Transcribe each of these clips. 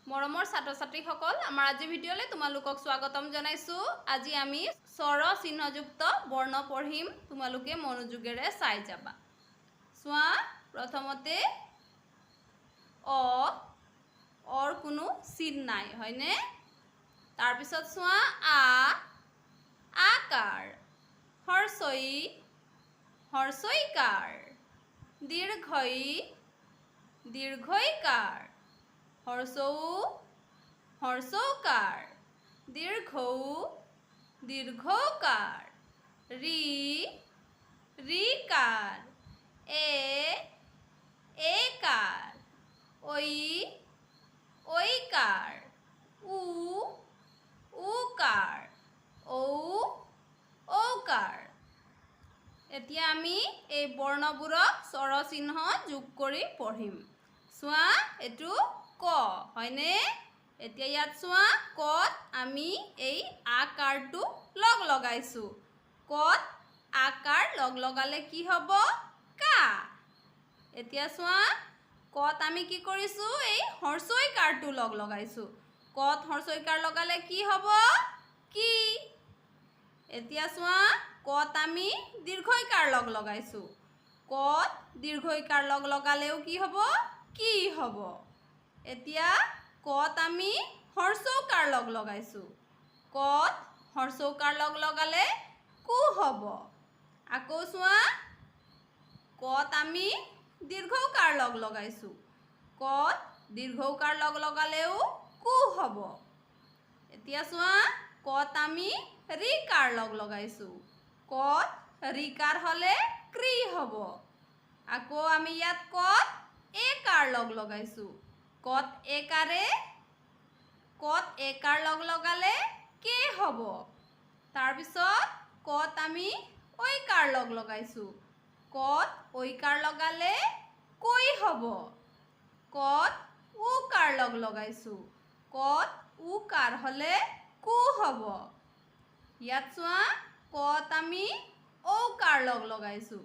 মৰমৰ ছাত্ৰ-ছাত্ৰীসকল আমাৰ আজি ভিডিঅ'লে তোমালোকক স্বাগতম জনাইছো। আজি আমি স্বৰ চিহ্নযুক্ত বৰ্ণ পঢ়িম, তোমালোকে মনোযোগেৰে চাই যাবা। চোৱা, প্ৰথমতে অৰ কোনো চিন নাই, হয়নে? তাৰ পিছত চোৱা আকাৰ, হৰ্ষইকাৰ, দীৰ্ঘইকাৰ, হৰ্ষৌকাৰ, দীৰ্ঘৌকাৰ, ঋকাৰ, একাৰ, ঐকাৰ, উকাৰ, ঔকাৰ। এতিয়া আমি এই বৰ্ণবোৰক স্বৰচিহ্ন যোগ কৰি পঢ়িম। চোৱা, এইটো ক, হয়নে? এতিয়া ইয়াত চোৱা, কত আমি এই আকাৰটো লগাইছো। কত আকাৰ লগালে কি হ'ব? কা। এতিয়া চোৱা, কত আমি কি কৰিছো? এই হৰ্ষইকাৰটো লগাইছো। কত হৰ্ষইকাৰ লগালে কি হ'ব? কি। এতিয়া চোৱা, কত আমি দীৰ্ঘইকাৰ লগাইছো। কত দীৰ্ঘইকাৰ লগালেও কি হ'ব? কি হ'ব। এতিয়া কত আমি হৰ্ষৌকাৰ লগাইছো। কত হৰ্ষৌকাৰ লগালে কু হ'ব। আকৌ চোৱা, কত আমি দীৰ্ঘৌকাৰ লগাইছো। কত দীৰ্ঘৌকাৰ লগালেও কু হ'ব। এতিয়া চোৱা, কত আমি ঋকাৰ লগাইছো। কত ঋকাৰ হ'লে কৃ হ'ব। আকৌ আমি ইয়াত কত একাৰ লগাইছো। কত একাৰ লগালে কে হ'ব। তাৰপিছত কত আমি ঐকাৰ লগাইছো। কত ঐকাৰ লগালে কৈ হ'ব। কত উকাৰ লগাইছো। কত উকাৰ হ'লে কু হ'ব। ইয়াত চোৱা, কত আমি ঔকাৰ লগাইছো।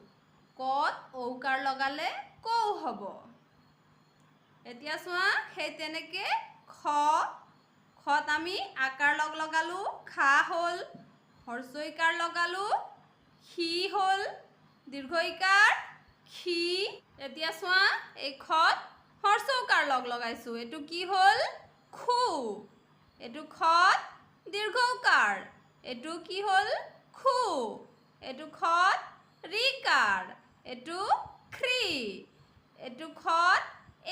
কত ঔকাৰ লগালে কৌ হ'ব। এতিয়া চোৱা, সেই তেনেকে খত আমি আকাৰ লগালো, খা হ'ল। হৰ্ষইকাৰ লগালো, সি হ'ল। দীৰ্ঘইকাৰ, খি। এতিয়া চোৱা, এই খত হৰ্ষৌকাৰ লগাইছো। এইটো কি হ'ল? খু। এইটো খত দীৰ্ঘৌকাৰ। এইটো কি হ'ল? খু। এইটো খত ঋকাৰ। এইটো কৃ। এইটো খত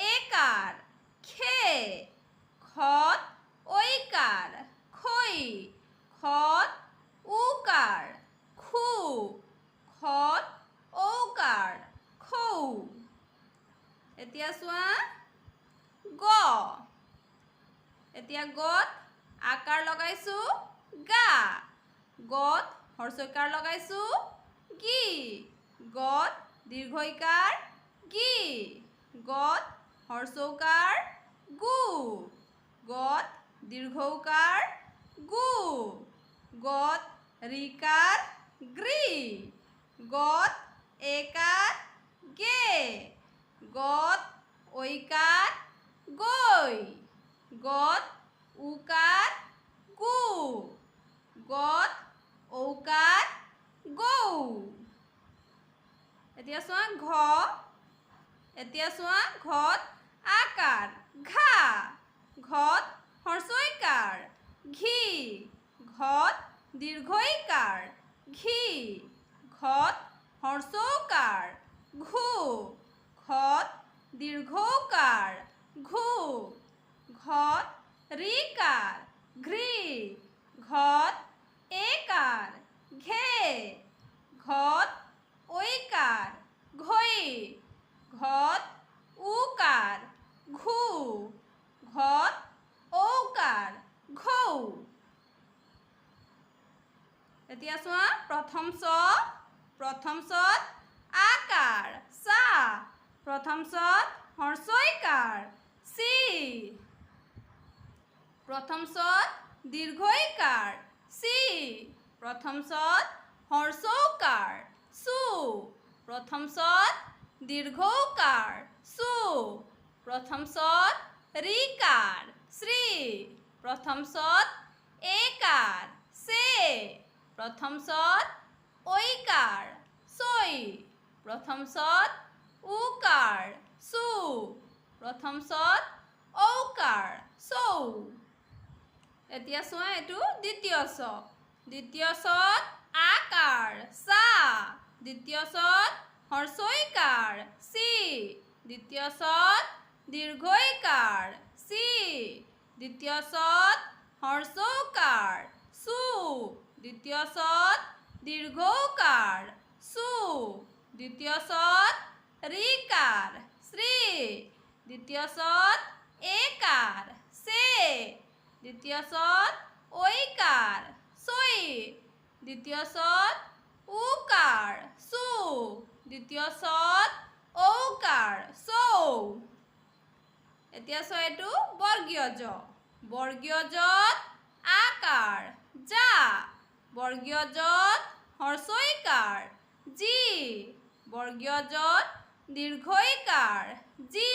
একাৰ, খে। খত ঐকাৰ, খৈ। খত উকাৰ, খু। খত ঔকাৰ, খৌ। এতিয়া চোৱা, এতিয়া গত আকাৰ লগাইছো, গা। গত হৰ্ষইকাৰ লগাইছো, গি। গত দীৰ্ঘইকাৰ, গি। গত হৰ্ষৌকাৰ, গু। গত দীৰ্ঘৌকাৰ, গু। গত ঋকাৰ, গৃ। গত একাৰ, গে। গত ঐকাৰ, গৈ। গত উকাৰ, গু। গত ঔকাৰ, গৌ। এতিয়া চোৱা, ঘত আকাৰ, ঘা। ঘত হৰ্ষইকাৰ, ঘি। ঘত দীৰ্ঘইকাৰ, ঘি। ঘত হৰ্ষৌকাৰ, ঘু। ঘত দীৰ্ঘৌকাৰ, ঘু। ঘত ঋকাৰ, ঘৃ। ঘত একাৰ, ঘে। ঘত ঐকাৰ, ঘৈ। ঘত উকাৰ, ঘু। ঘত ঔকাৰ, ঘৌ। এতিয়া চোৱা, প্ৰথম চত আকাৰ, চা। প্ৰথম চত হৰ্ষইকাৰ, চি। প্ৰথম চত দীৰ্ঘইকাৰ, চি। প্ৰথম চত হৰ্ষৌকাৰ, চু। প্ৰথম চত দীৰ্ঘৌকাৰ, চু। প্ৰথম চত ঋকাৰ, শ্ৰী প্ৰথম চত একাৰ সে প্ৰথম চত ঐকাৰ চৈ প্ৰথম চত উকাৰ সু প্ৰথম চত ঔকাৰ সৌ এতিয়া চোৱা এইটো দ্বিতীয় চ দ্বিতীয় চত আকাৰ সা দ্বিতীয় চত হৰ্ষৈকাৰ সি দ্বিতীয় চত দীৰ্ঘৈকাৰ সি দ্বিতীয় চত হৰ্ষৌকাৰ সু দ্বিতীয় চত দীৰ্ঘৌকাৰ সু দ্বিতীয় চত ৰিকাৰ শ্ৰী দ্বিতীয় চত একাৰ সে দ্বিতীয় চত ঐকাৰ চৈ দ্বিতীয় চত উকাৰ সু দ্বিতীয় চত ঔকাৰ সৌ এতিয়া চোৱা এইটো বৰ্গীয় জ বৰ্গীয় জত আকাৰ যা বৰ্গীয় জত হৰ্ষৈকাৰ জি বৰ্গীয় জত দীৰ্ঘৈকাৰ জি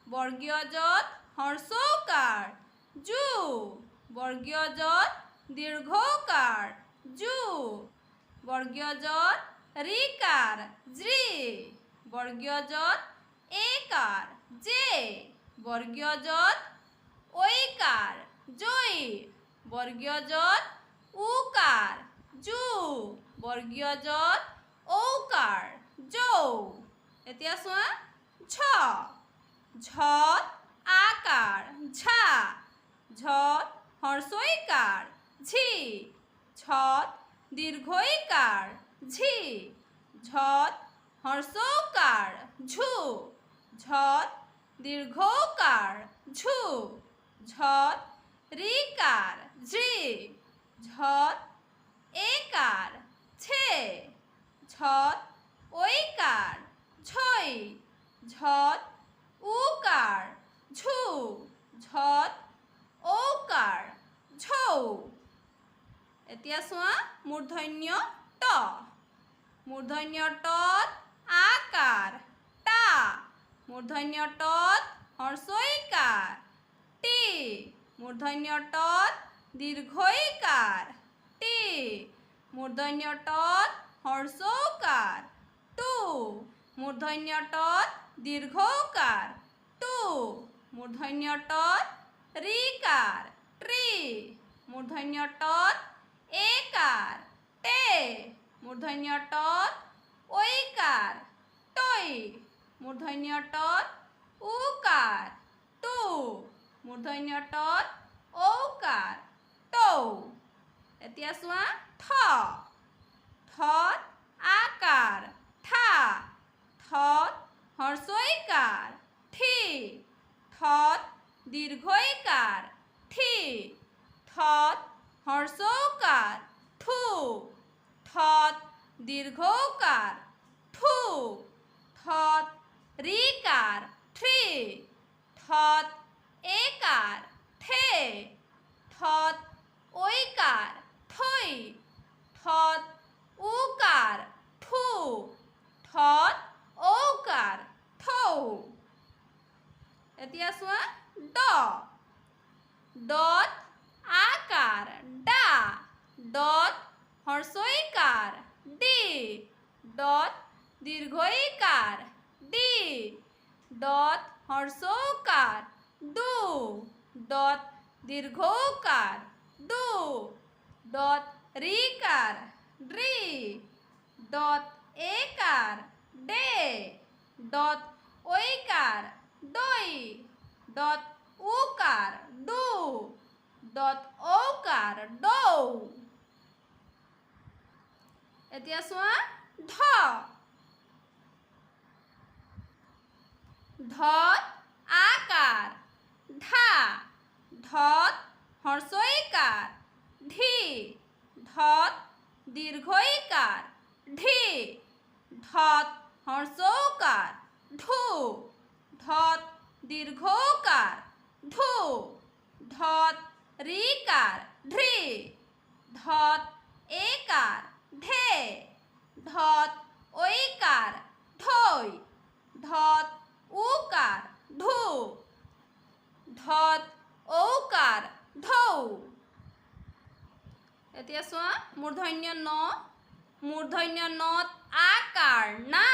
বৰ্গীয় জত হৰ্ষৌকাৰ জু বৰ্গীয় জত দীৰ্ঘৌকাৰ জু বৰ্গীয় জত ৰিকাৰ জি বৰ্গীয় জত একাৰ জে বৰ্গীয় জত ঐকাৰ জৈ বৰ্গীয় জত উকাৰ জু বৰ্গীয় জত ঔকাৰ যৌ এতিয়া চোৱা ঝ ঝত আকাৰ ঝা ঝত হৰ্ষৈকাৰ ঝি ঝত দীৰ্ঘৈকাৰ ঝি ঝত হৰ্ষৌকাৰ ঝু ঝত দীৰ্ঘৌকাৰ ঝু ঝত ৰিকাৰ ঝি ঝত একাৰ ছে ঝত ঐকাৰ ঝৈ ঝত উকাৰ ঝু ঝত ঔকাৰ ঝৌ এতিয়া চোৱা মূৰ্ধন্য ট মূৰ্ধন্য টত আকাৰ টা মূৰ্ধন্য টত হৰ্ষৈকাৰ টি মূৰ্ধন্য টত দীৰ্ঘৈকাৰ টি মূৰ্ধন্য টত হৰ্ষৌকাৰ টু মূৰ্ধন্য টত দীৰ্ঘৌকাৰ টু মূৰ্ধন্য টত ৰিকাৰ ট্ৰি মূৰ্ধন্য টত একাৰ টে মূৰ্ধন্য টত ঐকাৰ টৈ মূৰ্ধন্য টত উকাৰ টু মূৰ্ধন্য টত ঔকাৰ টৌ এতিয়া চোৱা ঠ ঠত আকাৰ ঠা ঠত হৰ্ষৈকাৰ ঠি ঠত দীৰ্ঘৈকাৰ ঠি ঠত হৰ্ষৌকাৰ ঠু ঠত দীৰ্ঘৌকাৰ ঠু ঠত ৰিকাৰ থ্ৰী ঠত একাৰ ঠে ঠত ঐকাৰ থৈ ঠত উকাৰ ঠু ঠত ঔকাৰ থৌ এতিয়া চোৱা ড ডত আকাৰ ডা ডত হৰ্ষৈকাৰ ডি ডত দীৰ্ঘৈকাৰ ডি ডত হৰ্ষৌকাৰ ডু ডত দীৰ্ঘৌকাৰ ডু ডত ৰিকাৰ ড্ৰি ডত একাৰ ডে ডত ঐকাৰ দৈ ডত উকাৰ ডু ডত ঔকাৰ ডৌ এতিয়া চোৱা ঢ ঢত আকাৰ ঢা ঢত হৰ্ষৈকাৰ ঢি ঢত দীৰ্ঘৈকাৰ ঢি ঢত হৰ্ষৌকাৰ ঢু ঢত দীৰ্ঘৌকাৰ ঢু ঢত ৰিকাৰ ঢ্ৰি ঢত একাৰ ঢে ঢত ঐকাৰ ঢৈ ঢত উকাৰ ঢু ঢত ঢৌ। এতিয়া চোৱা মূৰ্ধন্য ন, মূৰ্ধন্য নত আকাৰ না,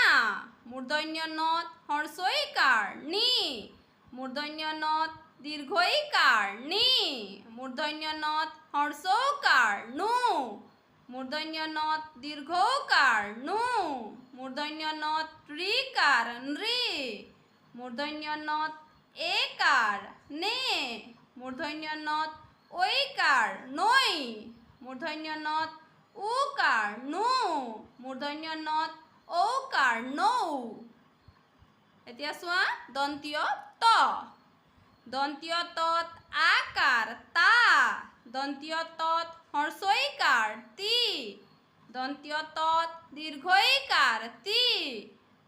মূৰ্ধন্য নত হৰ্ষইকাৰ নি, মূৰ্ধন্য নত দীৰ্ঘইকাৰ নি, মূৰ্ধন্য নত হৰ্ষৌকাৰ নু, মূৰ্ধন্য নত দীৰ্ঘৌকাৰ নু, মূৰ্ধন্য নত ঋকাৰ নৃ, মূৰ্ধন্য নত একাৰ নে, মূৰ্ধন্য নত ঐকাৰ নৈ, মূৰ্ধন্য নত উকাৰ নু, মূৰ্ধন্য নত ঔকাৰ নৌ। এতিয়া চোৱা দন্তীয় ত, দন্তীয় তত আকাৰ তা, দন্তীয় তত হৰ্ষইকাৰ তি, দন্তীয় তত দীৰ্ঘইকাৰ তি,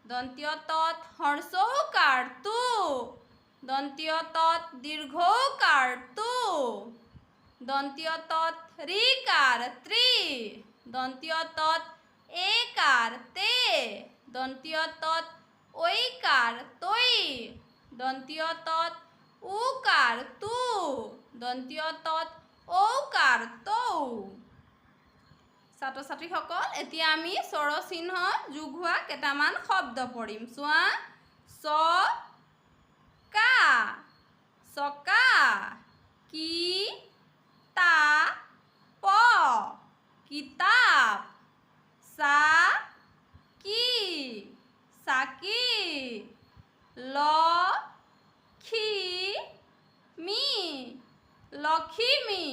দন্তীয় তত হৰ্ষৌকাৰ তু, দন্তীয় তত দীৰ্ঘৌকাৰ তু, দন্তীয় তত ঋকাৰ ত্ৰি, দন্তীয় তত একাৰ তে, দন্তীয় তত ঐকাৰ তৈ, দন্তীয় তত উকাৰ তু, দন্তীয় তত ঔকাৰ তৌ। ছাত্ৰ ছাত্ৰীসকল এতিয়া আমি স্বৰচিহ্ন যোগ হোৱা কেইটামান শব্দ পঢ়িম। চোৱা কা, চকা, কিতাপ, কিতাপ, চাকি, চাকি, লক্ষী, লক্ষিমী,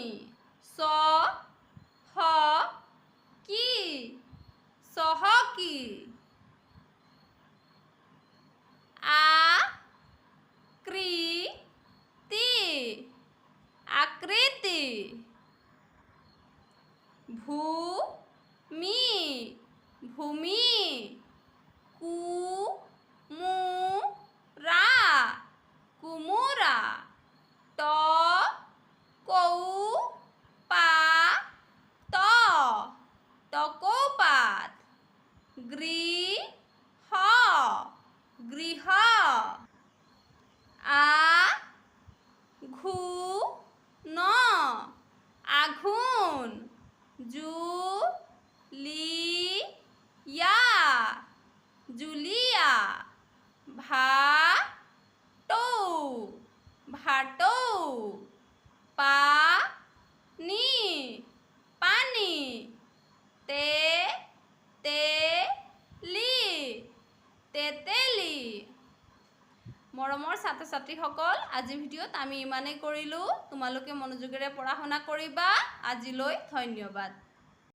চহকী, চহকী, আকৃতি, আকৃতি, ভূমি, ভূমি, কুমুৰা, কুমুৰা, টকৌপাত, টকৌপাত, গৃহ, গৃহ, আঘোণ, আঘোণ, জুলীয়া, জুলীয়া, ভাটৌ, ভাটৌ, পানী, পানী, তেতেলী, তেতেলী। মৰমৰ ছাত্ৰ ছাত্ৰীসকল আজিৰ ভিডিঅ'ত আমি ইমানেই কৰিলোঁ। তোমালোকে মনোযোগেৰে পঢ়া শুনা কৰিবা। আজিলৈ ধন্যবাদ।